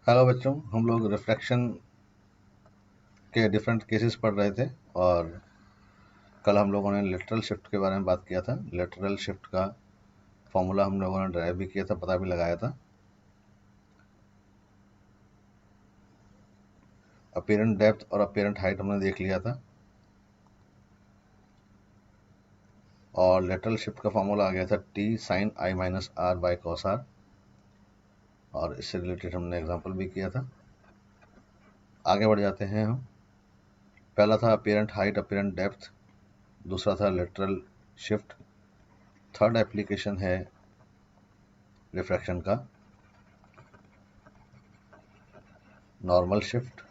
Hello बच्चों, हम लोग रिफ्रैक्शन के डिफरेंट केसेस पढ़ रहे थे और कल हम लोगों ने लेटरल शिफ्ट के बारे में बात किया था। लेटरल शिफ्ट का फॉर्मूला हम लोगों ने ड्राइव भी किया था, पता भी लगाया था। अपीरेंट डेप्थ और अपीरेंट हाइट हमने देख लिया था और लेटरल शिफ्ट का फॉर्मूला आ गया था t sin i minus r by cos r, और इससे रिलेटेड हमने एग्जांपल भी किया था। आगे बढ़ जाते हैं हम। पहला था अपीरेंट हाइट, अपीरेंट डेप्थ, दूसरा था लेटरल शिफ्ट, थर्ड एप्लीकेशन है रिफ्रैक्शन का नॉर्मल शिफ्ट।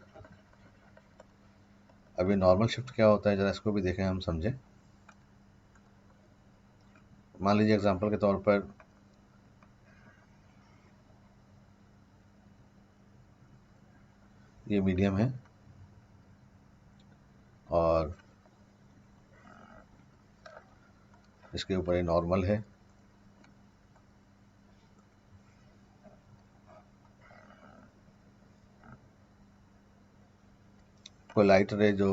अभी नॉर्मल शिफ्ट क्या होता है, जरा इसको भी देखें, हम समझें। मान लीजिए एग्जांपल के तौर पर ये मीडियम है और इसके ऊपर ये नॉर्मल है। कोई लाइट रे जो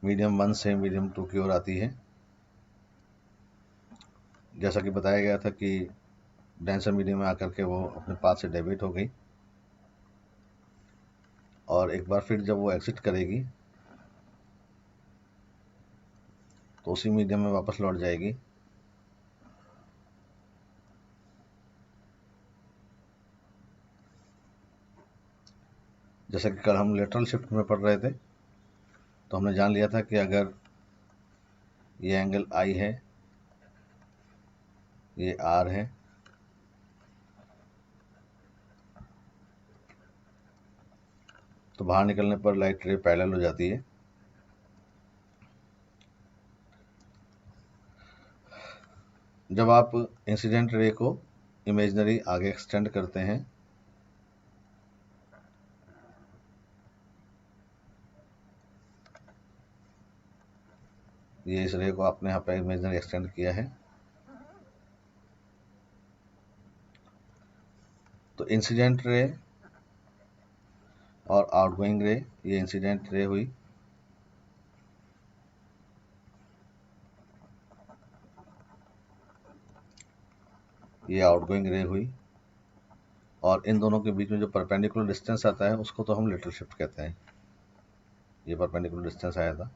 मीडियम 1 से मीडियम 2 की ओर आती है, जैसा कि बताया गया था कि डेंसर मीडियम में आकर के वो अपने पाथ से डेविएट हो गई और एक बार फिर जब वो एग्जिट करेगी तो उसी मीडियम में वापस लौट जाएगी। जैसा कि कल हम लेटरल शिफ्ट में पढ़ रहे थे, तो हमने जान लिया था कि अगर ये एंगल आई है, ये आर है, तो बाहर निकलने पर लाइट रे पैरेलल हो जाती है। जब आप इंसिडेंट रे को इमेजिनरी आगे एक्सटेंड करते हैं ये इस रे को आपने यहाँ पे इमेजिनरी एक्सटेंड किया है, तो इंसिडेंट रे और आउटगोइंग रे, ये इंसिडेंट रे हुई, ये आउटगोइंग रे हुई, और इन दोनों के बीच में जो परपेंडिकुलर डिस्टेंस आता है उसको तो हम लेटरल शिफ्ट कहते हैं। ये परपेंडिकुलर डिस्टेंस आया था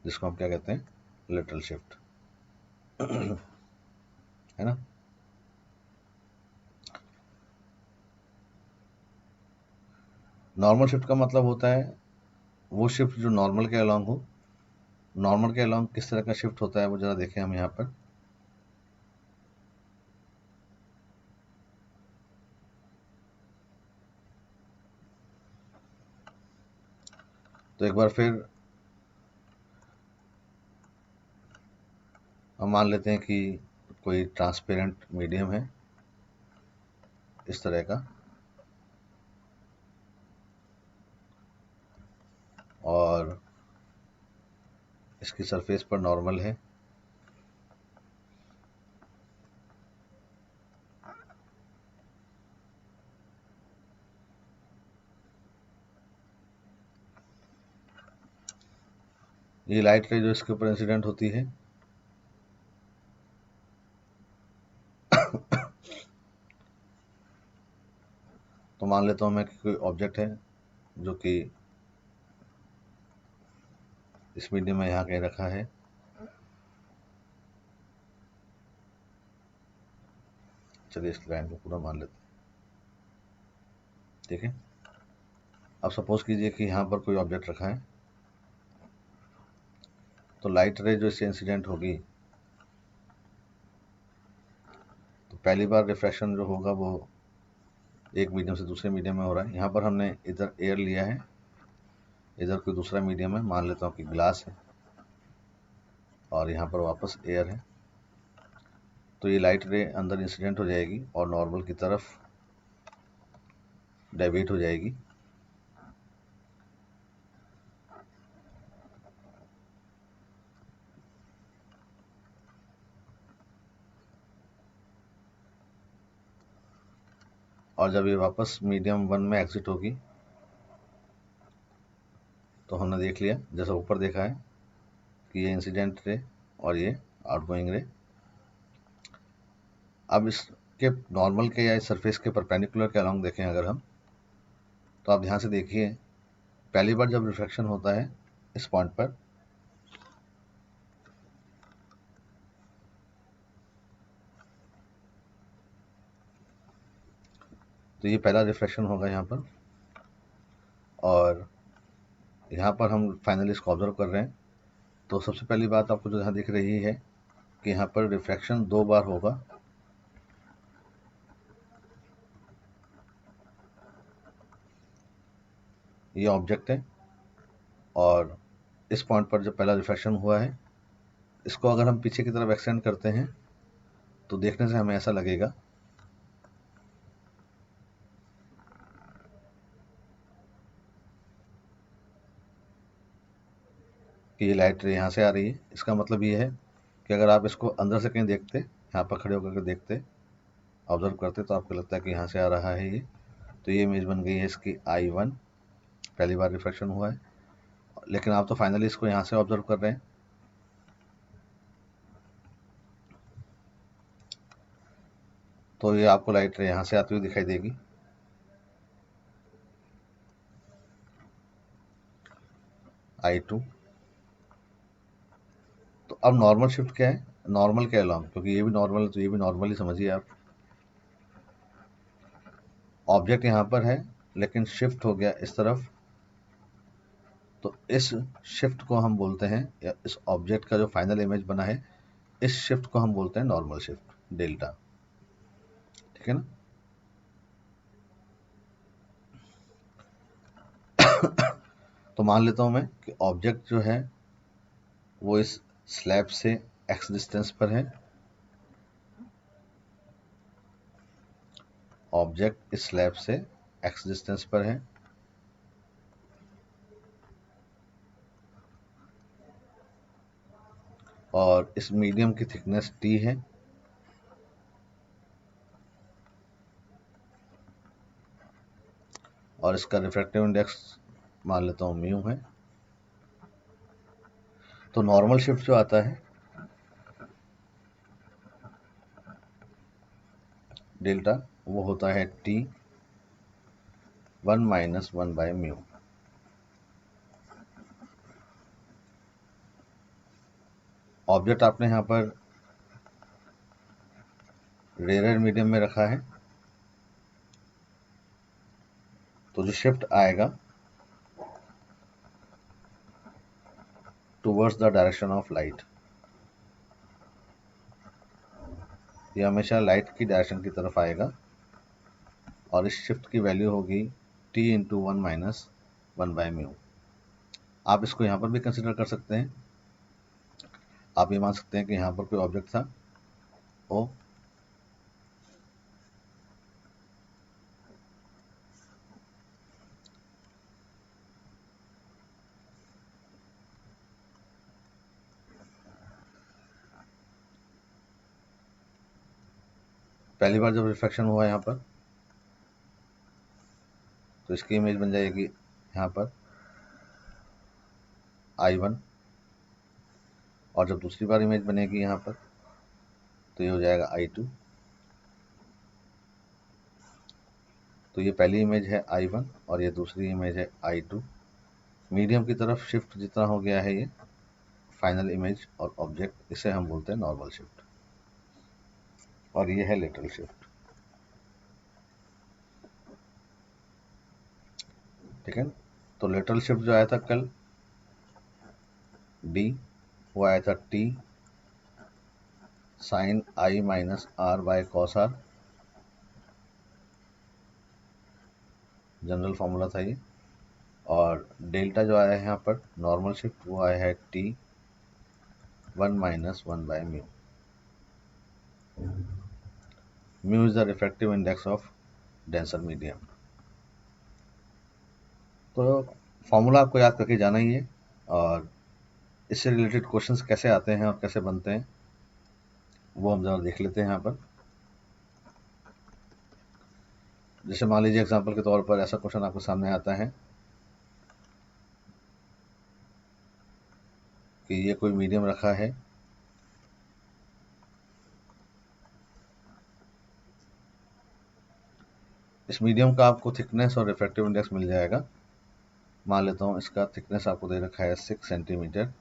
जिसको हम क्या कहते हैं, लेटरल शिफ्ट, है ना। नॉर्मल शिफ्ट का मतलब होता है वो शिफ्ट जो नॉर्मल के अलॉन्ग हो। नॉर्मल के अलॉन्ग किस तरह का शिफ्ट होता है वो जरा देखें हम यहाँ पर। तो एक बार फिर हम मान लेते हैं कि कोई ट्रांसपेरेंट मीडियम है इस तरह का, और इसकी सरफेस पर नॉर्मल है। ये लाइट रे जो इसके ऊपर इंसिडेंट होती है, तो मान लेता हूँ मैं कि कोई ऑब्जेक्ट है जो कि इस मीडियम में यहाँ कहीं रखा है। चलिए इस लाइन को पूरा मान लेते हैं, ठीक है। अब सपोज कीजिए कि यहाँ पर कोई ऑब्जेक्ट रखा है, तो लाइट रे जो इससे इंसिडेंट होगी, तो पहली बार रिफ्रैक्शन जो होगा वो एक मीडियम से दूसरे मीडियम में हो रहा है। यहाँ पर हमने इधर एयर लिया है, इधर कोई दूसरा मीडियम है, मान लेता हूँ कि ग्लास है, और यहाँ पर वापस एयर है। तो ये लाइट रे अंदर इंसिडेंट हो जाएगी और नॉर्मल की तरफ डेविएट हो जाएगी। और जब ये वापस मीडियम 1 में एग्जिट होगी तो हमने देख लिया जैसा ऊपर देखा है कि ये इंसिडेंट रे और ये आउटगोइंग रे। अब इसके नॉर्मल के या सरफेस के परपेंडिकुलर के अलॉन्ग देखें अगर हम, तो आप ध्यान से देखिए, पहली बार जब रिफ्लेक्शन होता है इस पॉइंट पर, तो ये पहला रिफ्लेक्शन होगा यहाँ पर, और यहाँ पर हम फाइनली इसको ऑब्जर्व कर रहे हैं। तो सबसे पहली बात आपको जो यहाँ दिख रही है कि यहाँ पर रिफ्लेक्शन 2 बार होगा। ये ऑब्जेक्ट है और इस पॉइंट पर जो पहला रिफ्लेक्शन हुआ है, इसको अगर हम पीछे की तरफ एक्सटेंड करते हैं तो देखने से हमें ऐसा लगेगा कि ये लाइट रे यहाँ से आ रही है। इसका मतलब ये है कि अगर आप इसको अंदर से कहीं देखते, यहाँ पर खड़े होकर के देखते, ऑब्जर्व करते, तो आपको लगता है कि यहाँ से आ रहा है ये। तो ये इमेज बन गई है इसकी I1, पहली बार रिफ्लेक्शन हुआ है, लेकिन आप तो फाइनली इसको यहाँ से ऑब्जर्व कर रहे हैं। तो ये आपको लाइट रे यहाँ से आती हुई दिखाई देगी। I2। तो अब नॉर्मल शिफ्ट क्या है, नॉर्मल के अलॉन्ग, क्योंकि ये भी नॉर्मल है तो ये भी नॉर्मल ही समझिए आप। ऑब्जेक्ट यहाँ पर है लेकिन शिफ्ट हो गया इस तरफ, तो इस शिफ्ट को हम बोलते हैं, या इस ऑब्जेक्ट का जो फाइनल इमेज बना है, इस शिफ्ट को हम बोलते हैं नॉर्मल शिफ्ट, डेल्टा। ठीक है ना। तो मान लेता हूं मैं कि ऑब्जेक्ट जो है वो इस स्लैब से x डिस्टेंस पर है, ऑब्जेक्ट इस स्लैब से x डिस्टेंस पर है, और इस मीडियम की थिकनेस t है, और इसका रिफ्रैक्टिव इंडेक्स मान लेता हूं म्यू है। तो नॉर्मल शिफ्ट जो आता है डेल्टा, वो होता है t 1 - 1 बाय म्यू। ऑब्जेक्ट आपने यहाँ पर रेयर मीडियम में रखा है, तो जो शिफ्ट आएगा towards the direction of light, ये हमेशा लाइट की डायरेक्शन की तरफ आएगा, और इस शिफ्ट की वैल्यू होगी t × 1 - 1 बाय म्यू। आप इसको यहाँ पर भी कंसिडर कर सकते हैं। आप ये मान सकते हैं कि यहाँ पर कोई ऑब्जेक्ट था ओ, पहली बार जब रिफ्लेक्शन हुआ यहाँ पर, तो इसकी इमेज बन जाएगी यहाँ पर I1, और जब दूसरी बार इमेज बनेगी यहाँ पर तो ये हो जाएगा I2। तो ये पहली इमेज है I1 और ये दूसरी इमेज है I2। मीडियम की तरफ शिफ्ट जितना हो गया है ये फाइनल इमेज और ऑब्जेक्ट, इसे हम बोलते हैं नॉर्मल शिफ्ट, और ये है लेटरल शिफ्ट। ठीक है। तो लेटरल शिफ्ट जो आया था कल D, वो आया था T sin I - R by cos R, general formula था ये। और डेल्टा जो आया है यहाँ पर नॉर्मल शिफ्ट, वो आया है T 1 - 1 by mu. Mu is the refractive index of denser medium. तो फॉर्मूला आपको याद करके जाना ही है, और इससे रिलेटेड क्वेश्चंस कैसे आते हैं और कैसे बनते हैं वो हम ज़रा देख लेते हैं यहाँ पर। जैसे मान लीजिए एग्जांपल के तौर पर ऐसा क्वेश्चन आपके सामने आता है कि ये कोई मीडियम रखा है, इस मीडियम का आपको थिकनेस और रिफ्रैक्टिव इंडेक्स मिल जाएगा। मान लेता हूँ इसका थिकनेस आपको दे रखा है 6 सेंटीमीटर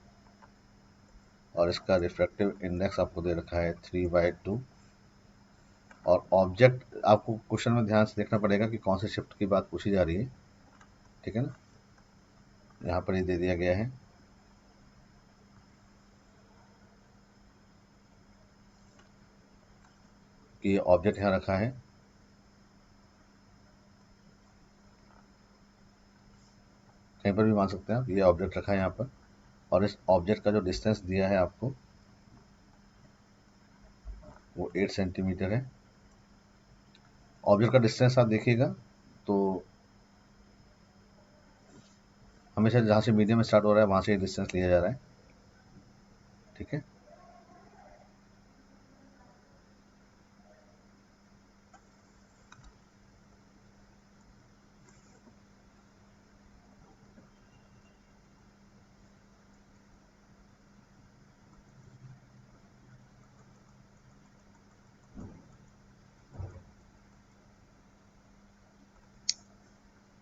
और इसका रिफ्रैक्टिव इंडेक्स आपको दे रखा है 3/2। और ऑब्जेक्ट आपको क्वेश्चन में ध्यान से देखना पड़ेगा कि कौन से शिफ्ट की बात पूछी जा रही है, ठीक है ना। यहाँ पर ये दे दिया गया है कि ऑब्जेक्ट यहाँ रखा है, कहीं पर भी मान सकते हैं आप, ये ऑब्जेक्ट रखा है यहाँ पर और इस ऑब्जेक्ट का जो डिस्टेंस दिया है आपको वो 8 सेंटीमीटर है। ऑब्जेक्ट का डिस्टेंस आप देखिएगा तो हमेशा जहाँ से मीडियम स्टार्ट हो रहा है वहाँ से डिस्टेंस लिया जा रहा है, ठीक है।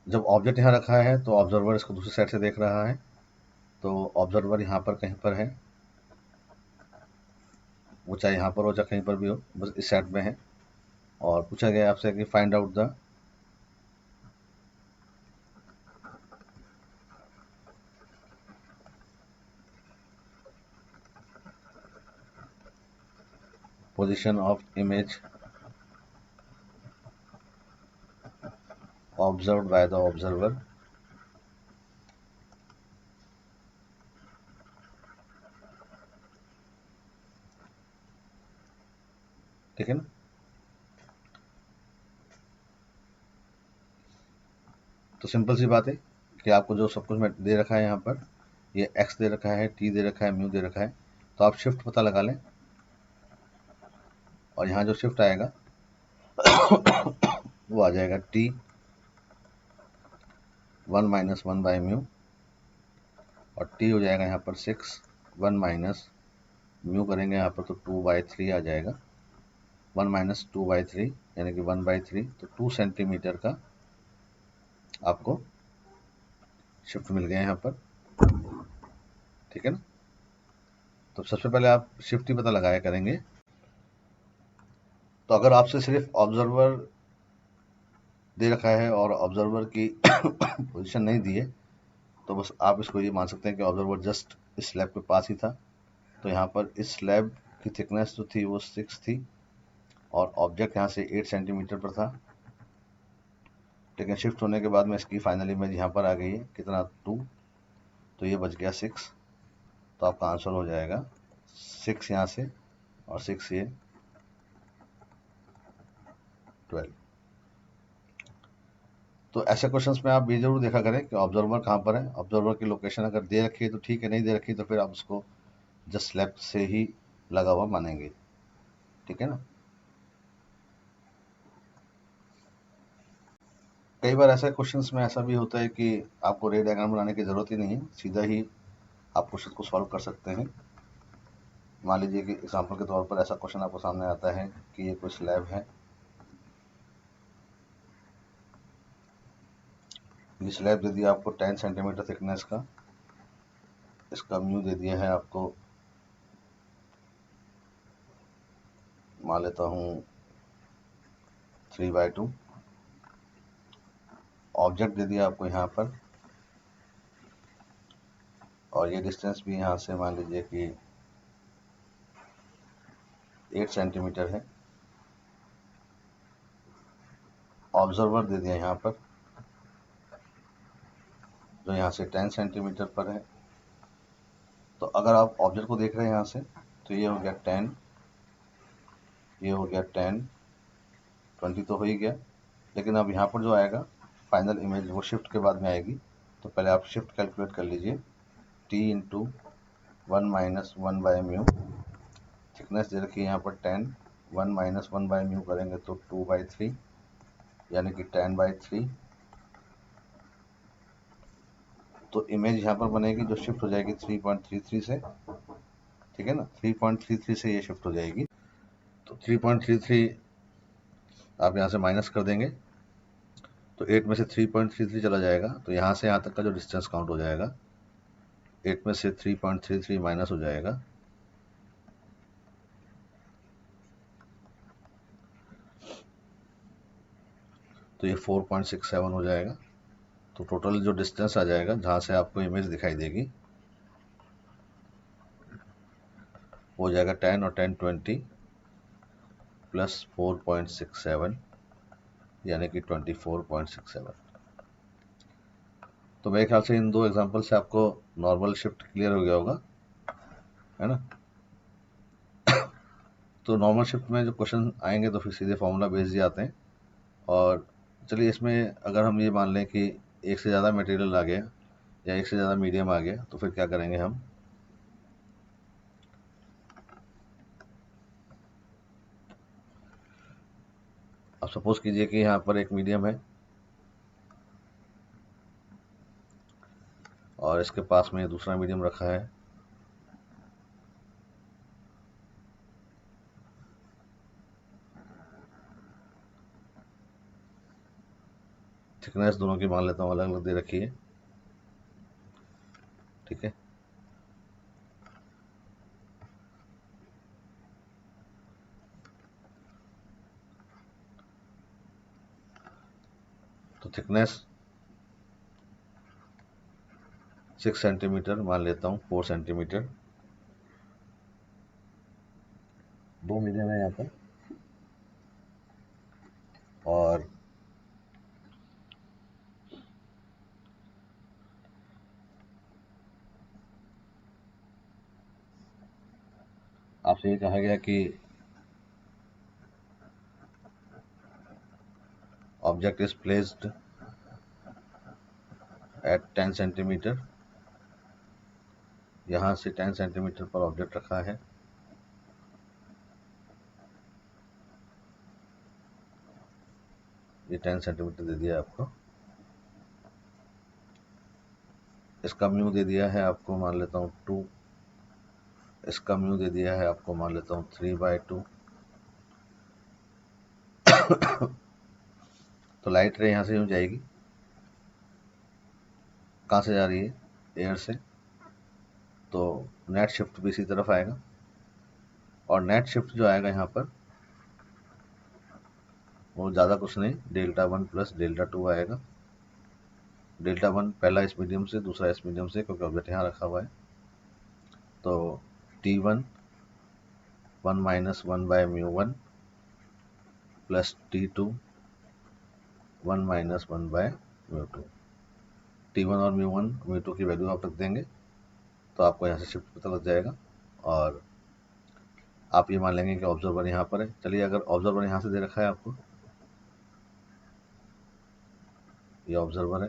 जब ऑब्जेक्ट यहाँ रखा है तो ऑब्जर्वर इसको दूसरी साइड से देख रहा है, तो ऑब्जर्वर यहाँ पर कहीं पर है, वो चाहे यहाँ पर हो चाहे कहीं पर भी हो, बस इस साइड में है। और पूछा गया आपसे कि find out the position of image observed by the observer, ठीक है ना। तो सिंपल सी बात है कि आपको जो सब कुछ दे रखा है यहाँ पर, ये x दे रखा है, t दे रखा है, म्यू दे रखा है, तो आप शिफ्ट पता लगा लें और यहाँ जो शिफ्ट आएगा वो आ जाएगा t 1 - 1 बाय म्यू और t हो जाएगा यहाँ पर 6, 1 - म्यू करेंगे यहाँ पर तो 2/3 आ जाएगा। 1 - 2/3 यानी कि 1/3, तो 2 सेंटीमीटर का आपको शिफ्ट मिल गया यहाँ पर, ठीक है ना। तो सबसे पहले आप शिफ्ट ही पता लगाया करेंगे। तो अगर आपसे सिर्फ ऑब्जर्वर दे रखा है और ऑब्जर्वर की पोजीशन नहीं दी है तो बस आप इसको ये मान सकते हैं कि ऑब्जर्वर जस्ट इस स्लैब के पास ही था। तो यहाँ पर इस स्लैब की थिकनेस जो थी वो 6 थी और ऑब्जेक्ट यहाँ से 8 सेंटीमीटर पर था, लेकिन शिफ्ट होने के बाद में इसकी फाइनल इमेज यहाँ पर आ गई है, कितना 2, तो ये बच गया 6। तो आपका आंसर हो जाएगा 6 यहाँ से और 6 ये 12। तो ऐसे क्वेश्चंस में आप ये जरूर देखा करें कि ऑब्जर्वर कहाँ पर है। ऑब्जर्वर की लोकेशन अगर दे रखी है तो ठीक है, नहीं दे रखी तो फिर आप उसको जस्ट लेफ्ट से ही लगा हुआ मानेंगे, ठीक है ना। कई बार ऐसे क्वेश्चंस में ऐसा भी होता है कि आपको रे डायग्राम बनाने की ज़रूरत ही नहीं है, सीधा ही आप क्वेश्चन को सॉल्व कर सकते हैं। मान लीजिए कि एग्जांपल के तौर पर ऐसा क्वेश्चन आपको सामने आता है कि ये कोई स्लैब है, ये स्लैब दे दिया आपको 10 सेंटीमीटर थिकनेस का, इसका म्यू दे दिया है आपको, मान लेता हूँ 3/2। ऑब्जेक्ट दे दिया आपको यहाँ पर और ये डिस्टेंस भी यहाँ से मान लीजिए कि 8 सेंटीमीटर है। ऑब्जर्वर दे दिया यहाँ पर जो यहाँ से 10 सेंटीमीटर पर है। तो अगर आप ऑब्जेक्ट को देख रहे हैं यहाँ से तो ये हो गया 10, ये हो गया 10, 20 तो हो ही गया, लेकिन अब यहाँ पर जो आएगा फाइनल इमेज वो शिफ्ट के बाद में आएगी। तो पहले आप शिफ्ट कैलकुलेट कर लीजिए, t × 1 - 1 बाय म्यू, थिकनेस दे रखी है यहाँ पर 10, 1 - 1 बाय म्यू करेंगे तो 2/3 यानी कि 10/3। तो इमेज यहाँ पर बनेगी जो शिफ्ट हो जाएगी 3.33 से, ठीक है ना, 3.33 से ये शिफ्ट हो जाएगी। तो 3.33 आप यहाँ से माइनस कर देंगे तो 8 में से 3.33 चला जाएगा, तो यहाँ से यहाँ तक का जो डिस्टेंस काउंट हो जाएगा 8 में से 3.33 माइनस हो जाएगा, तो ये 4.67 हो जाएगा। तो टोटल जो डिस्टेंस आ जाएगा जहाँ से आपको इमेज दिखाई देगी वो हो जाएगा 10 और 10 20 प्लस 4.67 यानी कि 24.67। तो मेरे ख्याल से इन दो एग्जांपल से आपको नॉर्मल शिफ्ट क्लियर हो गया होगा, है ना। तो नॉर्मल शिफ्ट में जो क्वेश्चन आएंगे तो फिर सीधे फॉर्मूला बेस्ड ही आते हैं। और चलिए इसमें अगर हम ये मान लें कि एक से ज़्यादा मटेरियल आ गया या एक से ज़्यादा मीडियम आ गया तो फिर क्या करेंगे हम। अब सपोज कीजिए कि यहाँ पर एक मीडियम है और इसके पास में दूसरा मीडियम रखा है, थिकनेस दोनों की मान लेता हूँ अलग अलग दे रखी है, ठीक है। तो थिकनेस 6 सेंटीमीटर मान लेता हूँ, 4 सेंटीमीटर, दो मीडियम है यहाँ पर। और आपसे ये कहा गया कि object is placed at 10 centimetre, यहाँ से 10 सेंटीमीटर पर ऑब्जेक्ट रखा है, ये 10 सेंटीमीटर दे दिया आपको। इसका म्यू दे दिया है आपको, मान लेता हूँ 2, इसका म्यू दे दिया है आपको, मान लेता हूँ 3/2। तो लाइट रे यहाँ से यूँ जाएगी, कहाँ से जा रही है, एयर से, तो नेट शिफ्ट भी इसी तरफ आएगा। और नेट शिफ्ट जो आएगा यहाँ पर वो ज़्यादा कुछ नहीं, Δ1 प्लस Δ2 आएगा। Δ1 पहला इस मीडियम से, दूसरा इस मीडियम से, क्योंकि ऑब्जेक्ट यहाँ रखा हुआ है। तो T1 1 minus 1/μ1 plus T2 1 minus 1/μ2। T1 और μ1 μ2 की वैल्यू आप रख देंगे तो आपको यहाँ से शिफ्ट पता लग जाएगा। और आप ये मान लेंगे कि ऑब्जर्वर यहाँ पर है। चलिए अगर ऑब्जर्वर यहाँ से दे रखा है आपको, ये ऑब्जर्वर है,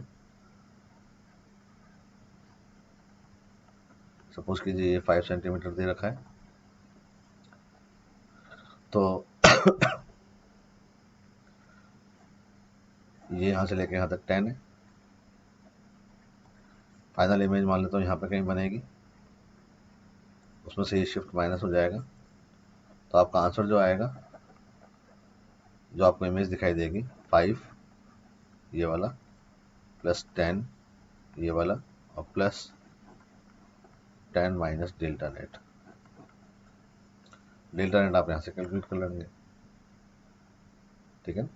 सपोज कीजिए ये 5 सेंटीमीटर दे रखा है, तो ये यहाँ से लेके यहाँ तक 10 है। फाइनल इमेज मान लेता हूँ यहाँ पे कहीं बनेगी, उसमें से ये शिफ्ट माइनस हो जाएगा, तो आपका आंसर जो आएगा, जो आपको इमेज दिखाई देगी 5 ये वाला प्लस 10 ये वाला और plus 10 minus delta net. Delta net आप यहाँ से कैलकुलेट कर लेंगे, ठीक है।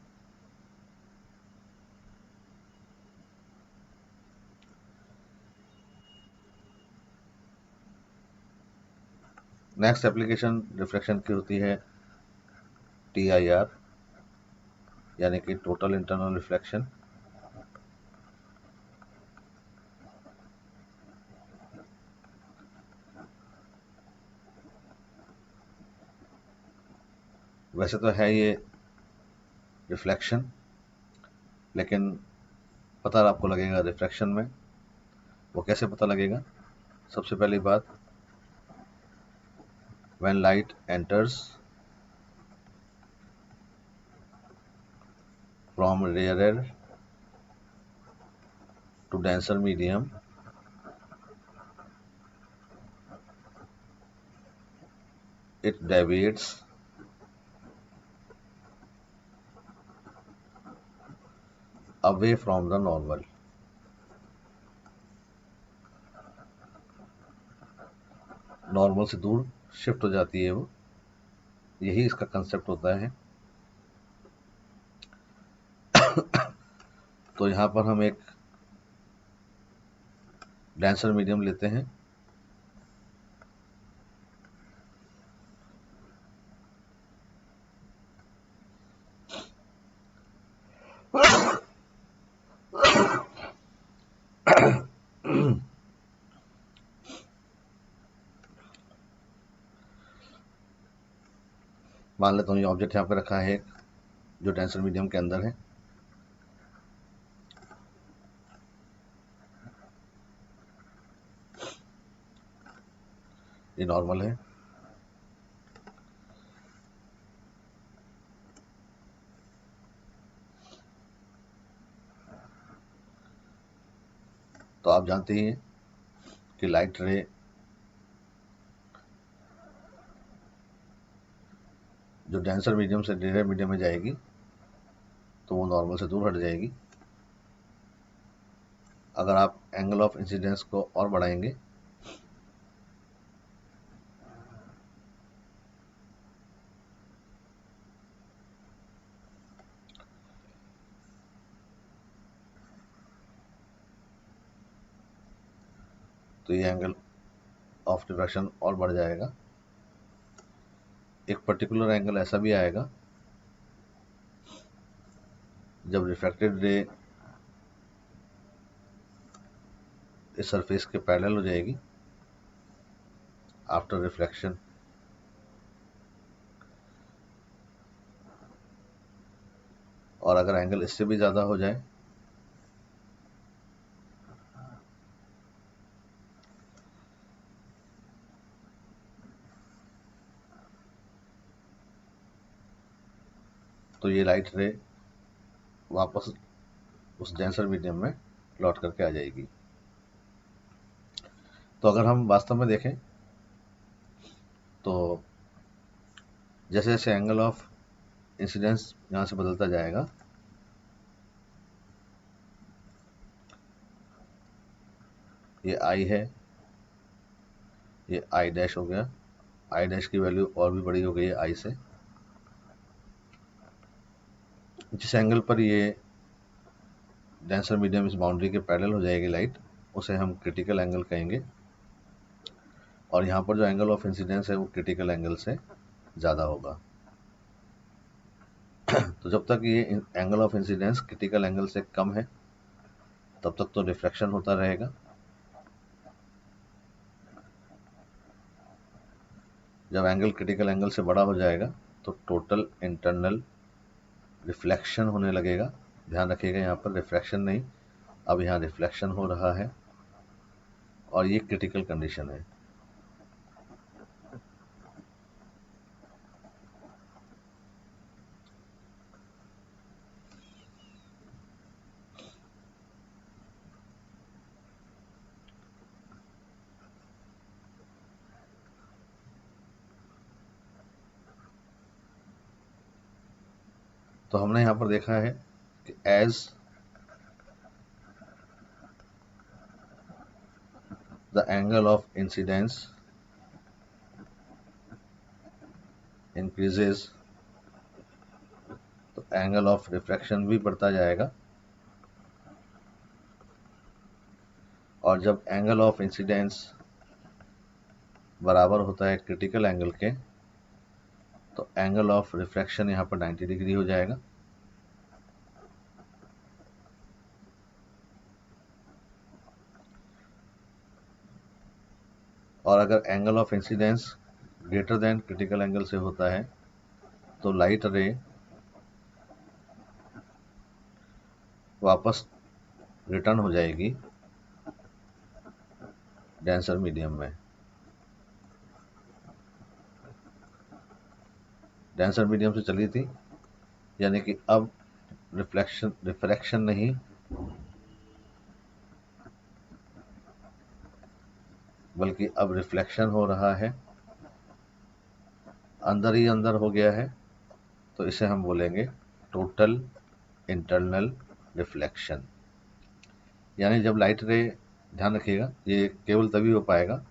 नेक्स्ट एप्लीकेशन रिफ्लेक्शन की होती है TIR, यानी कि टोटल इंटरनल रिफ्लेक्शन। वैसे तो है ये रिफ्लेक्शन, लेकिन पता आपको लगेगा रिफ्रैक्शन में। वो कैसे पता लगेगा, सबसे पहली बात, when light enters from rarer to denser medium, it deviates away from the normal. Normal से दूर शिफ्ट हो जाती है वो, यही इसका कंसेप्ट होता है। तो यहाँ पर हम एक डेंसर मीडियम लेते हैं, मान लेता हूँ ये ऑब्जेक्ट यहाँ पे रखा है एक, जो डेंसर मीडियम के अंदर है। ये नॉर्मल है। तो आप जानते ही हैं कि लाइट रे जो डेंसर मीडियम से रेयर मीडियम में जाएगी तो वो नॉर्मल से दूर हट जाएगी। अगर आप एंगल ऑफ इंसिडेंस को और बढ़ाएंगे तो ये एंगल ऑफ डिफ्रैक्शन और बढ़ जाएगा। एक पर्टिकुलर एंगल ऐसा भी आएगा जब रिफ्रैक्टेड रे इस सरफेस के पैरेलल हो जाएगी आफ्टर रिफ्लेक्शन, और अगर एंगल इससे भी ज़्यादा हो जाए तो ये लाइट रे वापस उस डेंसर मीडियम में लौट करके आ जाएगी। तो अगर हम वास्तव में देखें तो जैसे जैसे एंगल ऑफ इंसिडेंस यहाँ से बदलता जाएगा, ये आई है, ये आई डैश हो गया, आई डैश की वैल्यू और भी बड़ी हो गई है आई से। जिस एंगल पर ये डेंसर मीडियम इस बाउंड्री के पैरेलल हो जाएगी लाइट, उसे हम क्रिटिकल एंगल कहेंगे, और यहाँ पर जो एंगल ऑफ इंसिडेंस है वो क्रिटिकल एंगल से ज़्यादा होगा। तो जब तक ये angle of incidence critical angle से कम है तब तक तो रिफ्लेक्शन होता रहेगा। जब एंगल क्रिटिकल एंगल से बड़ा हो जाएगा तो टोटल इंटरनल रिफ्लेक्शन होने लगेगा। ध्यान रखिएगा यहाँ पर रिफ्रैक्शन नहीं, अब यहाँ रिफ्लेक्शन हो रहा है, और ये क्रिटिकल कंडीशन है। तो हमने यहाँ पर देखा है कि as the angle of incidence increases तो एंगल ऑफ रिफ्रैक्शन भी बढ़ता जाएगा, और जब एंगल ऑफ इंसिडेंस बराबर होता है क्रिटिकल एंगल के तो एंगल ऑफ रिफ्रैक्शन यहाँ पर 90 डिग्री हो जाएगा। और अगर angle of incidence greater than critical angle से होता है तो लाइट रे वापस रिटर्न हो जाएगी डेंसर मीडियम में। डेंसर मीडियम से चली थी, यानी कि अब रिफ्रैक्शन नहीं बल्कि अब रिफ्लेक्शन हो रहा है, अंदर ही अंदर हो गया है, तो इसे हम बोलेंगे टोटल इंटरनल रिफ्लेक्शन। यानी जब लाइट रे, ध्यान रखिएगा, ये केवल तभी हो पाएगा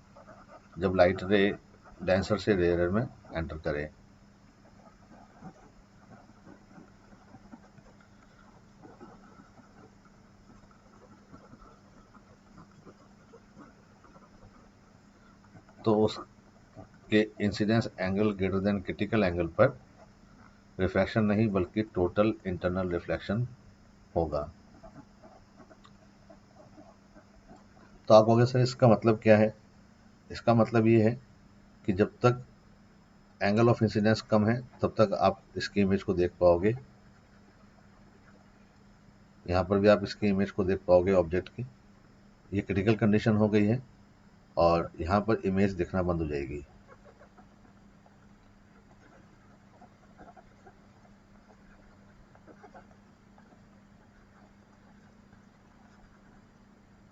जब लाइट रे डेंसर से रेयर में एंटर करे। तो उसके incidence angle greater than critical angle पर रिफ्रैक्शन नहीं बल्कि टोटल इंटरनल रिफ्लेक्शन होगा। तो आप कहोगे सर इसका मतलब क्या है? इसका मतलब ये है कि जब तक एंगल ऑफ इंसिडेंस कम है तब तक आप इसकी इमेज को देख पाओगे। यहाँ पर भी आप इसकी इमेज को देख पाओगे ऑब्जेक्ट की। ये क्रिटिकल कंडीशन हो गई है और यहाँ पर इमेज दिखना बंद हो जाएगी।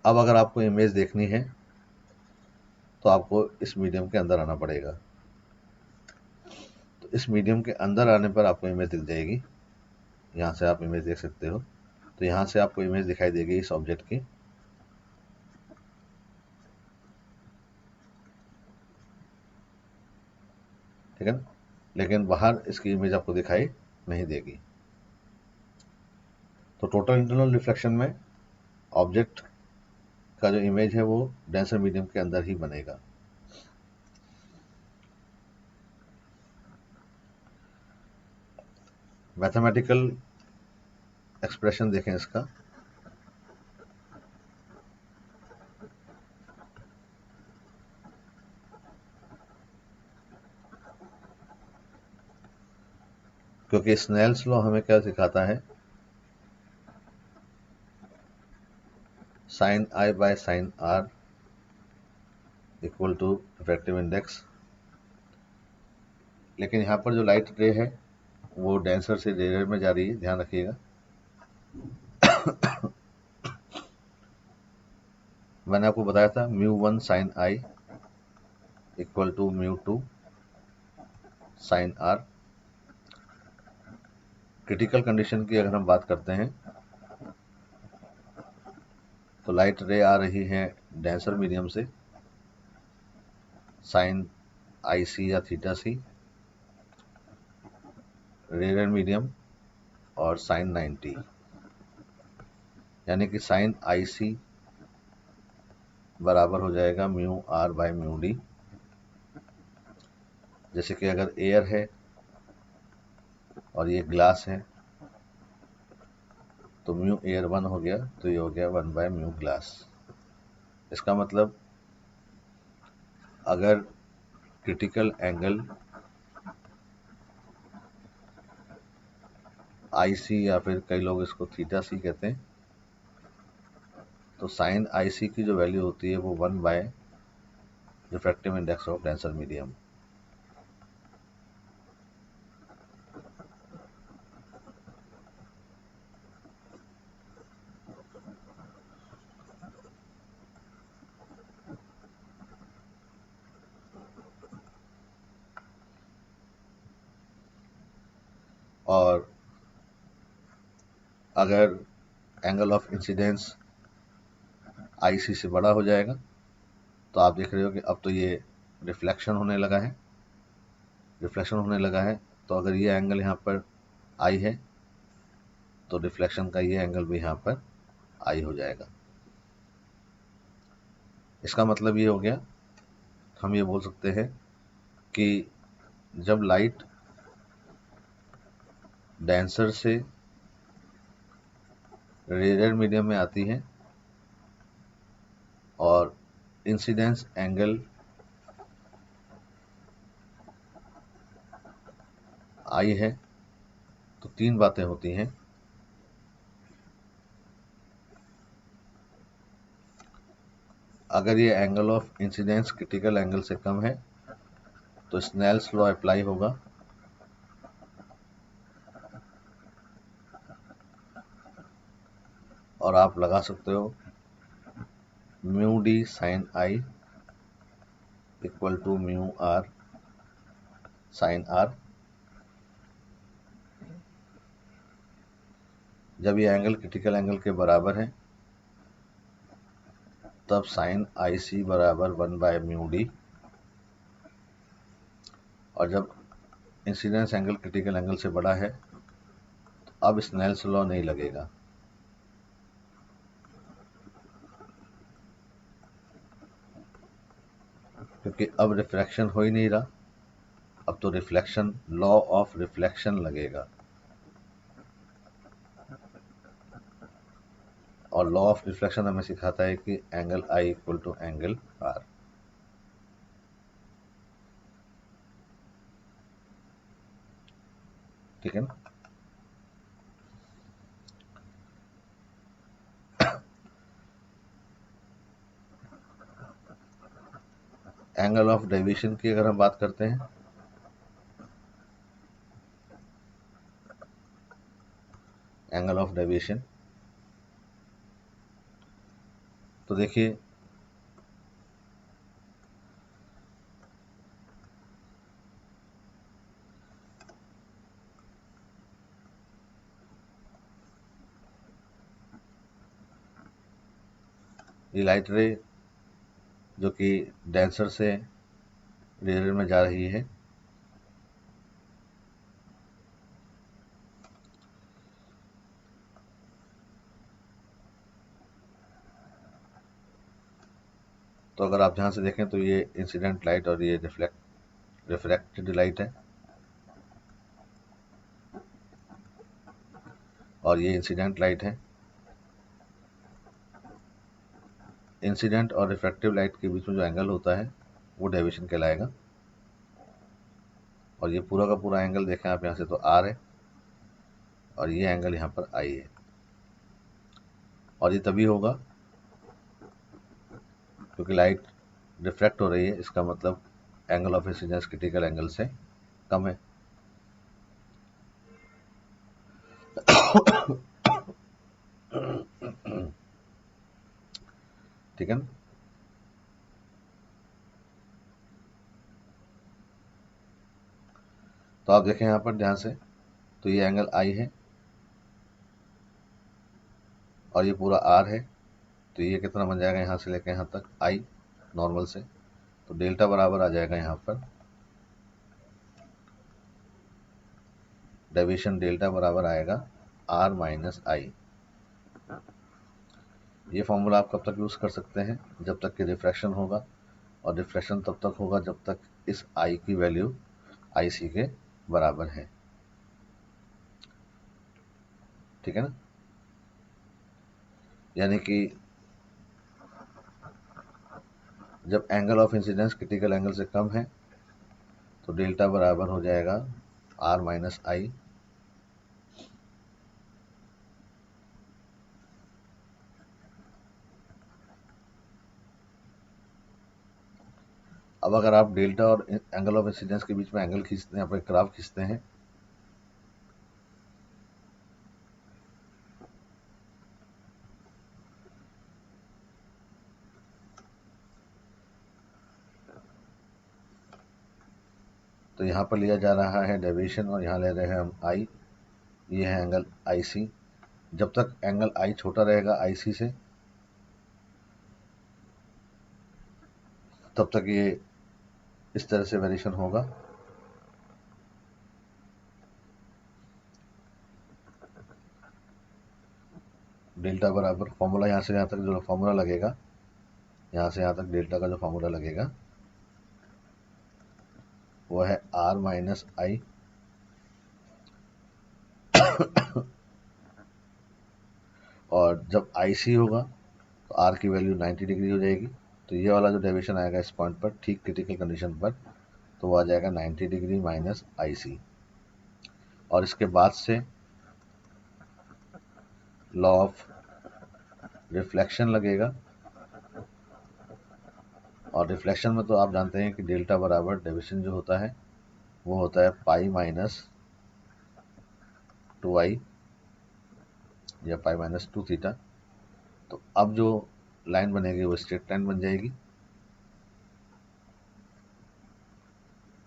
अब अगर आपको इमेज देखनी है तो आपको इस मीडियम के अंदर आना पड़ेगा। तो इस मीडियम के अंदर आने पर आपको इमेज दिख जाएगी। यहाँ से आप इमेज देख सकते हो। तो यहाँ से आपको इमेज दिखाई देगी इस ऑब्जेक्ट की। ठीक है ना? लेकिन बाहर इसकी इमेज आपको दिखाई नहीं देगी। तो टोटल इंटरनल रिफ्लेक्शन में ऑब्जेक्ट का जो इमेज है वो डेंसर मीडियम के अंदर ही बनेगा। मैथमेटिकल एक्सप्रेशन देखें इसका। क्योंकि स्नेल्स लॉ हमें क्या सिखाता है? Sine I by sine R equal to refractive index. लेकिन यहाँ पर जो लाइट रे है वो डेंसर से रेयर में जा रही है, ध्यान रखिएगा। मैंने आपको बताया था μ1 sine I equal to μ2 sine r. Critical condition की अगर हम बात करते हैं तो लाइट रे आ रही है डेंसर मीडियम से, साइन आई सी या थीटा सी, रेयर मीडियम और साइन 90, यानी कि साइन आई सी बराबर हो जाएगा mu R by mu D. जैसे कि अगर एयर है और ये ग्लास है तो म्यू एयर 1 हो गया, तो ये हो गया 1 बाय म्यू ग्लास। इसका मतलब अगर क्रिटिकल एंगल आई सी या फिर कई लोग इसको थीटा सी कहते हैं, तो साइन आई सी की जो वैल्यू होती है वो 1 by refractive index of denser medium. और अगर angle of incidence I C से बड़ा हो जाएगा तो आप देख रहे हो कि अब तो ये रिफ्लेक्शन होने लगा है। रिफ्लेक्शन होने लगा है तो अगर ये एंगल यहाँ पर आई है तो रिफ्लेक्शन का ये एंगल भी यहाँ पर आई हो जाएगा। इसका मतलब ये हो गया, हम ये बोल सकते हैं कि जब लाइट डेंसर से रेयर मीडियम में आती है और इंसिडेंस एंगल आई है तो तीन बातें होती हैं। अगर ये angle of incidence critical angle से कम है तो स्नेल्स लॉ अप्लाई होगा। और आप लगा सकते हो mu D sine I equal to mu R sine R. जब ये एंगल क्रिटिकल एंगल के बराबर है तब साइन आई सी बराबर 1/म्यू डी, और जब इंसिडेंस एंगल क्रिटिकल एंगल से बड़ा है तो अब स्नेल्स लॉ नहीं लगेगा, क्योंकि अब रिफ्रैक्शन हो ही नहीं रहा, अब तो रिफ्लेक्शन, लॉ ऑफ रिफ्लेक्शन लगेगा। और लॉ ऑफ रिफ्लेक्शन हमें सिखाता है कि angle I equal to angle R. ठीक है ना। एंगल ऑफ डेविएशन की अगर हम बात करते हैं, एंगल ऑफ डेविएशन, तो देखिए ये लाइट रे जो कि डेंसर से रेयर में जा रही है, तो अगर आप ध्यान से देखें तो ये इंसिडेंट लाइट और ये रिफ्लेक्टेड लाइट है, और ये इंसिडेंट लाइट है। इंसिडेंट और रिफ्रैक्टिव लाइट के बीच में जो एंगल होता है वो डेविएशन कहलाएगा। और ये पूरा का पूरा एंगल देखें आप यहाँ से तो आर है, और ये एंगल यहाँ पर आई है, और ये तभी होगा क्योंकि लाइट रिफ्रैक्ट हो रही है, इसका मतलब angle of incidence critical angle से कम है। ठीक है ना। तो आप देखें यहाँ पर ध्यान से, तो ये एंगल आई है और ये पूरा आर है, तो ये कितना बन जाएगा यहाँ से लेकर यहाँ तक आई नॉर्मल से, तो डेल्टा बराबर आ जाएगा यहाँ पर डेविएशन डेल्टा बराबर आएगा आर माइनस आई। ये फॉर्मूला आप कब तक यूज़ कर सकते हैं, जब तक कि रिफ्रैक्शन होगा, और रिफ्रैक्शन तब तक होगा जब तक इस आई की वैल्यू आई सी के बराबर है। ठीक है ना। यानी कि जब angle of incidence critical angle से कम है तो डेल्टा बराबर हो जाएगा आर माइनस आई। अब अगर आप डेल्टा और एंगल ऑफ इंसिडेंस के बीच में एंगल खींचते हैं, अपने ग्राफ खींचते हैं, तो यहाँ पर लिया जा रहा है डेविएशन और यहाँ ले रहे हैं हम आई, ये है एंगल आई सी। जब तक एंगल आई छोटा रहेगा आई सी से, तब तक ये इस तरह से वेरिएशन होगा। डेल्टा बराबर फॉर्मूला यहाँ से यहाँ तक जो फॉर्मूला लगेगा, यहाँ से यहाँ तक डेल्टा का जो फॉर्मूला लगेगा वो है आर माइनस आई और जब आई सी होगा तो आर की वैल्यू 90 डिग्री हो जाएगी, तो ये वाला जो डेविएशन आएगा इस पॉइंट पर ठीक क्रिटिकल कंडीशन पर, तो वो आ जाएगा 90 डिग्री माइनस आई सी। और इसके बाद से लॉ ऑफ रिफ्लेक्शन लगेगा, और रिफ्लेक्शन में तो आप जानते हैं कि डेल्टा बराबर डेविएशन जो होता है वो होता है पाई माइनस 2i या पाई माइनस 2 थीटा। तो अब जो लाइन बनेगी वो स्ट्रेट लाइन बन जाएगी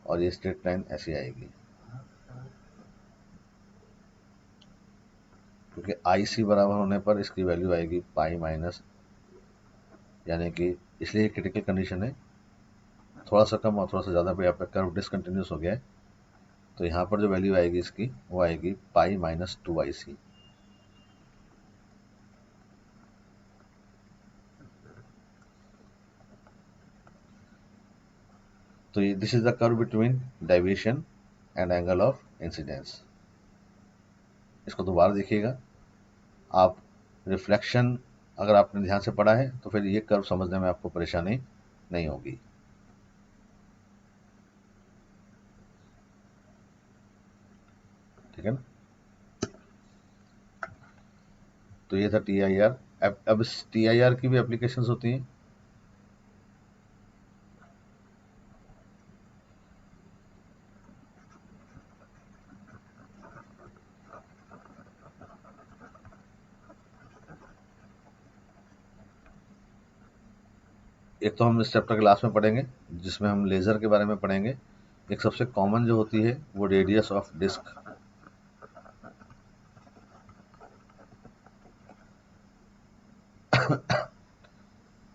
और ये स्ट्रेट लाइन ऐसी आएगी, क्योंकि आई सी बराबर होने पर इसकी वैल्यू आएगी पाई माइनस, यानी कि इसलिए क्रिटिकल कंडीशन है, थोड़ा सा कम और थोड़ा सा ज़्यादा पे आपका कर्व डिसकंटिन्यूस हो गया है, तो यहाँ पर जो वैल्यू आएगी इसकी वो आएगी पाई माइनस 2IC। तो ये this is the curve between deviation and angle of incidence. इसको दोबारा देखिएगा, आप रिफ्लेक्शन अगर आपने ध्यान से पढ़ा है तो फिर ये कर्व समझने में आपको परेशानी नहीं होगी। ठीक है ना? तो ये था TIR। अब इस TIR की भी एप्लीकेशंस होती हैं। एक तो हम इस चैप्टर क्लास में पढ़ेंगे जिसमें हम लेज़र के बारे में पढ़ेंगे। एक सबसे कॉमन जो होती है वो रेडियस ऑफ डिस्क।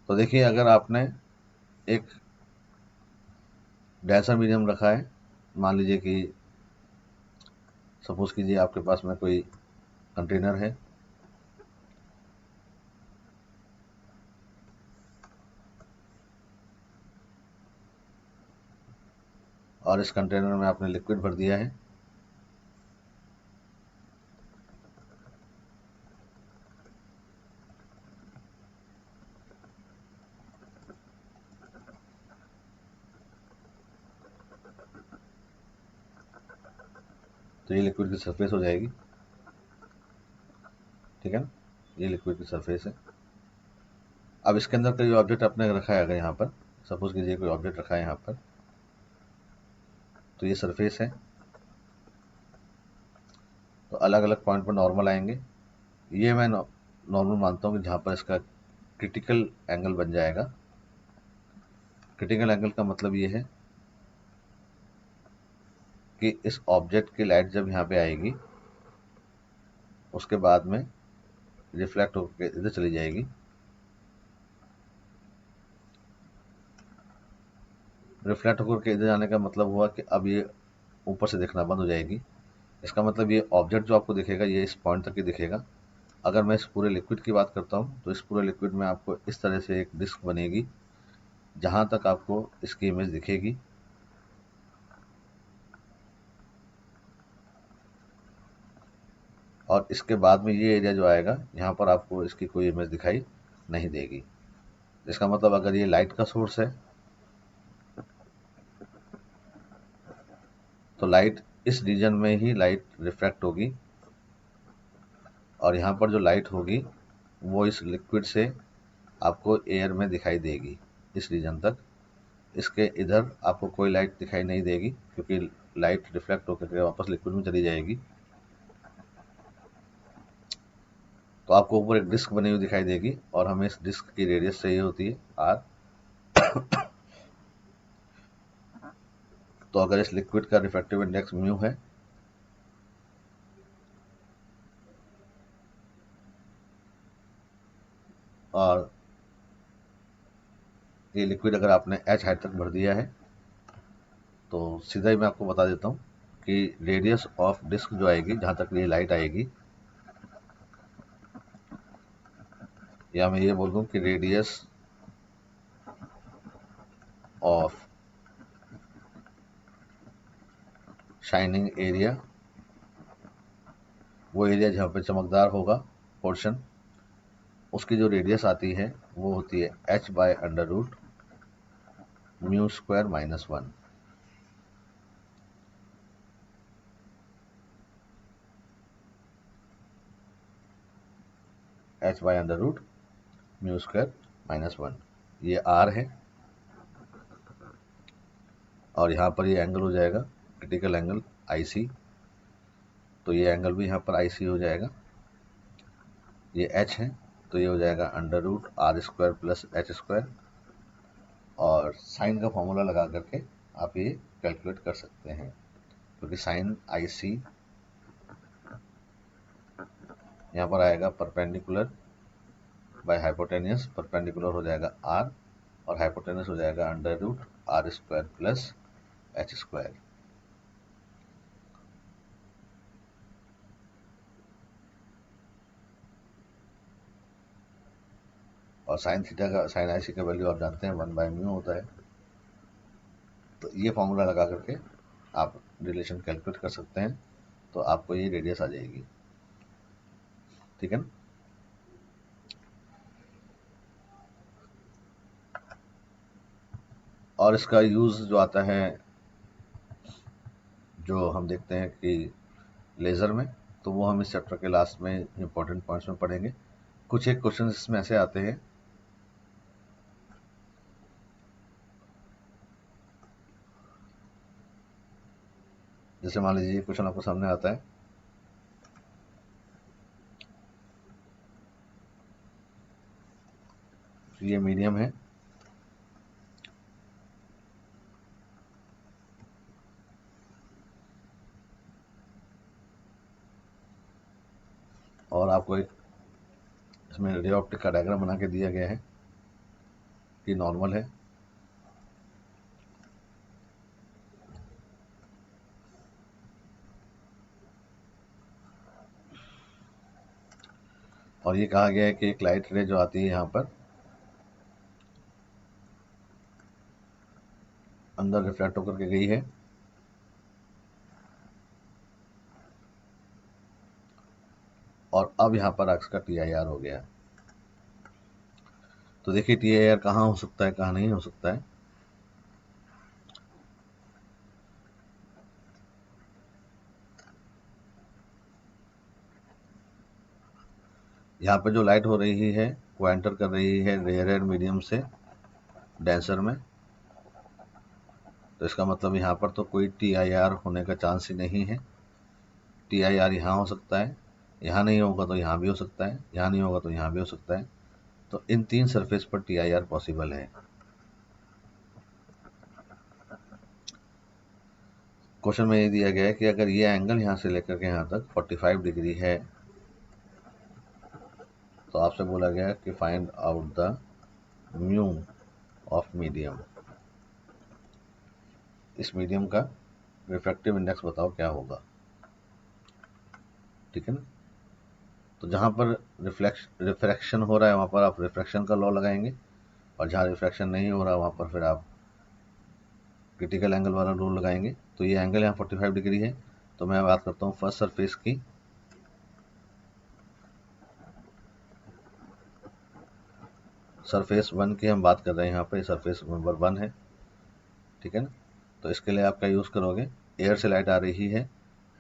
तो देखिए, अगर आपने एक डेंसर मीडियम रखा है, मान लीजिए कि सपोज कीजिए आपके पास में कोई कंटेनर है और इस कंटेनर में आपने लिक्विड भर दिया है, तो ये लिक्विड की सरफेस हो जाएगी। ठीक है ना? ये लिक्विड की सरफेस है। अब इसके अंदर कोई ऑब्जेक्ट आपने रखा है, अगर यहाँ पर सपोज कीजिए कोई ऑब्जेक्ट रखा है यहाँ पर, तो ये सरफेस है। तो अलग अलग पॉइंट पर नॉर्मल आएंगे। ये मैं नॉर्मल मानता हूँ कि जहाँ पर इसका क्रिटिकल एंगल बन जाएगा। क्रिटिकल एंगल का मतलब ये है कि इस ऑब्जेक्ट की लाइट जब यहाँ पे आएगी उसके बाद में रिफ्लेक्ट होकर इधर चली जाएगी, रिफ्लेक्ट होकर के इधर जाने का मतलब हुआ कि अब ये ऊपर से दिखना बंद हो जाएगी। इसका मतलब ये ऑब्जेक्ट जो आपको दिखेगा ये इस पॉइंट तक ही दिखेगा। अगर मैं इस पूरे लिक्विड की बात करता हूँ तो इस पूरे लिक्विड में आपको इस तरह से एक डिस्क बनेगी जहाँ तक आपको इसकी इमेज दिखेगी। और इसके बाद में ये एरिया जो आएगा यहाँ पर आपको इसकी कोई इमेज दिखाई नहीं देगी। इसका मतलब अगर ये लाइट का सोर्स है तो लाइट इस रीजन में ही लाइट रिफ्रैक्ट होगी और यहाँ पर जो लाइट होगी वो इस लिक्विड से आपको एयर में दिखाई देगी इस रीजन तक। इसके इधर आपको कोई लाइट दिखाई नहीं देगी क्योंकि लाइट रिफ्लेक्ट होकर वापस लिक्विड में चली जाएगी। तो आपको ऊपर एक डिस्क बनी हुई दिखाई देगी और हमें इस डिस्क की रेडियस चाहिए होती है R। तो अगर इस लिक्विड का रिफ्रैक्टिव इंडेक्स म्यू है और ये लिक्विड अगर आपने H हाइट तक भर दिया है तो सीधा ही मैं आपको बता देता हूँ कि रेडियस ऑफ डिस्क जो आएगी, जहाँ तक ये लाइट आएगी, या मैं ये बोल दूँ कि रेडियस ऑफ शाइनिंग एरिया, वो एरिया जहाँ पे चमकदार होगा पोर्शन, उसकी जो रेडियस आती है वो होती है H/√μ² - 1। H/√μ² - 1 ये R है और यहाँ पर ये एंगल हो जाएगा क्रिटिकल एंगल IC। तो ये एंगल भी यहाँ पर IC हो जाएगा। ये H है तो ये हो जाएगा under root R square plus H square, और साइन का फॉर्मूला लगा करके आप ये कैलकुलेट कर सकते हैं, क्योंकि साइन आई सी यहाँ पर आएगा परपेंडिकुलर बाय हाइपोटेनियस, परपेंडिकुलर हो जाएगा आर और हाइपोटेनियस हो जाएगा under root R square plus H square. और साइन थीटा का, साइन आई सी का वैल्यू आप जानते हैं 1/म्यू होता है। तो ये फॉर्मूला लगा करके आप रिलेशन कैलकुलेट कर सकते हैं, तो आपको ये रेडियस आ जाएगी। ठीक है ना। और इसका यूज़ जो आता है, जो हम देखते हैं कि लेज़र में, तो वो हम इस चैप्टर के लास्ट में इंपॉर्टेंट पॉइंट्स में पढ़ेंगे। कुछ एक क्वेश्चन इसमें ऐसे आते हैं, जैसे मान लीजिए क्वेश्चन आपको सामने आता है, ये मीडियम है और आपको एक इसमें रे ऑप्टिक का डायग्राम बना के दिया गया है कि नॉर्मल है, और ये कहा गया है कि एक लाइट रे जो आती है यहाँ पर अंदर रिफ्लेक्ट होकर के गई है, और अब यहाँ पर अक्स का टी आई आर हो गया। तो देखिए टी आई आर कहाँ हो सकता है, कहाँ नहीं हो सकता है। यहाँ पे जो लाइट हो रही है वो एंटर कर रही है रेयर मीडियम से डेंसर में, तो इसका मतलब यहाँ पर तो कोई टी आई आर होने का चांस ही नहीं है। टी आई आर यहाँ हो सकता है, यहाँ नहीं होगा तो यहाँ भी हो सकता है, यहाँ नहीं होगा तो यहाँ भी हो सकता है। तो इन तीन सरफेस पर टी आई आर पॉसिबल है। क्वेश्चन में ये दिया गया है कि अगर ये एंगल यहाँ से लेकर के यहाँ तक 45 डिग्री है, तो आपसे बोला गया कि find out the mu of medium. इस मीडियम का रिफ्रैक्टिव इंडेक्स बताओ क्या होगा। ठीक है ना। तो जहाँ पर रिफ्रैक्शन हो रहा है वहाँ पर आप रिफ्रैक्शन का लॉ लगाएंगे, और जहाँ रिफ्रैक्शन नहीं हो रहा वहाँ पर फिर आप क्रिटिकल एंगल वाला रूल लगाएंगे। तो ये एंगल यहाँ 45 डिग्री है। तो मैं बात करता हूँ फर्स्ट सरफेस की। सरफेस 1 की हम बात कर रहे हैं, यहाँ पे सरफेस नंबर 1 है। ठीक है ना। तो इसके लिए आप क्या यूज़ करोगे, एयर से लाइट आ रही है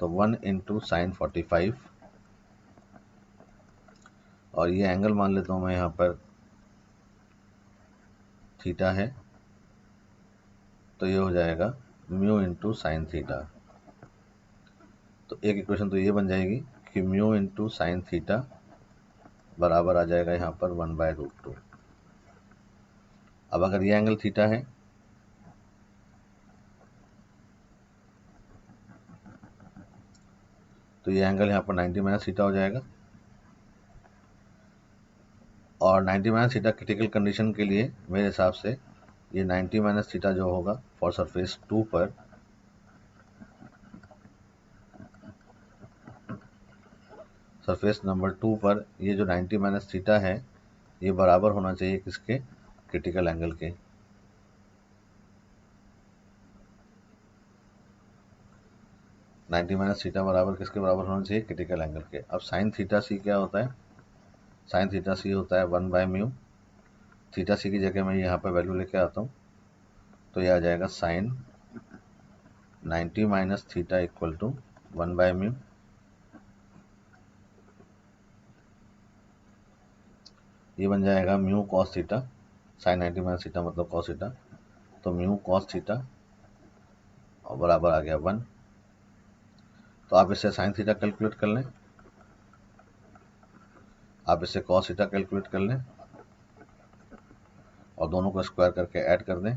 तो 1 इंटू साइन 45, और ये एंगल मान लेता हूँ मैं यहाँ पर थीटा है, तो ये हो जाएगा म्यू इंटू साइन थीटा। तो एक इक्वेशन तो ये बन जाएगी कि म्यू इंटू साइन थीटा बराबर आ जाएगा यहाँ पर 1/√2। अब अगर ये एंगल थीटा है तो ये एंगल यहाँ पर 90 माइनस थीटा हो जाएगा, और 90 माइनस थीटा क्रिटिकल कंडीशन के लिए मेरे हिसाब से ये 90 माइनस थीटा जो होगा फॉर सरफेस 2 पर, सरफेस नंबर 2 पर ये जो 90 माइनस थीटा है ये बराबर होना चाहिए किसके, क्रिटिकल एंगल के। नाइन्टी माइनस थीटा बराबर किसके बराबर होना चाहिए, क्रिटिकल एंगल के। अब साइन थीटा सी क्या होता है, साइन थीटा सी होता है 1/म्यू। थीटा सी की जगह मैं यहाँ पर वैल्यू लेके आता हूँ, तो यह आ जाएगा sine 90 minus theta equal to 1/म्यू। ये बन जाएगा mu cos theta, sine 90 minus theta मतलब कॉस थीटा, तो म्यू कॉस थीटा और बराबर आ गया 1। तो आप इससे साइन थीटा कैलकुलेट कर लें। आप इससे cos थीटा कैलकुलेट कर लें और दोनों को स्क्वायर करके ऐड कर दें।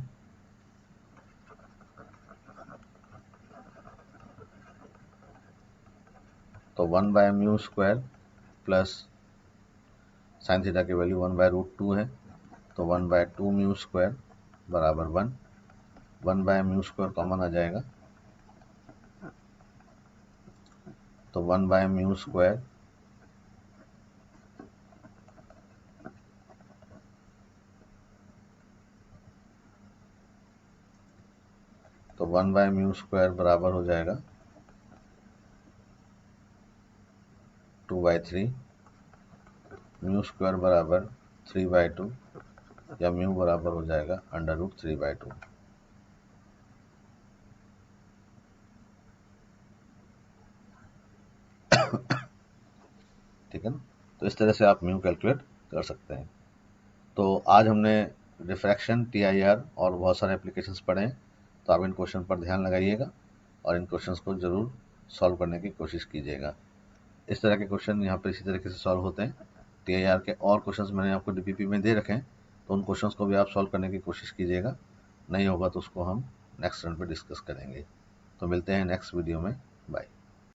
तो 1/μ² प्लस साइन थीटा की वैल्यू 1/√2 है, तो 1/2μ² बराबर 1। 1/μ² कॉमन आ जाएगा, तो 1/μ² तो 1/μ² बराबर हो जाएगा 2/3, μ² बराबर 3/2 या म्यू बराबर हो जाएगा √3/2। ठीक है ना। तो इस तरह से आप म्यू कैलकुलेट कर सकते हैं। तो आज हमने रिफ्रैक्शन, TIR और बहुत सारे एप्लीकेशंस पढ़े हैं, तो आप इन क्वेश्चन पर ध्यान लगाइएगा और इन क्वेश्चंस को ज़रूर सॉल्व करने की कोशिश कीजिएगा। इस तरह के क्वेश्चन यहाँ पर इसी तरीके से सॉल्व होते हैं। TIR के और क्वेश्चंस मैंने आपको DPP में दे रखे हैं, तो उन क्वेश्चंस को भी आप सॉल्व करने की कोशिश कीजिएगा। नहीं होगा तो उसको हम नेक्स्ट रन पे डिस्कस करेंगे। तो मिलते हैं नेक्स्ट वीडियो में। बाय।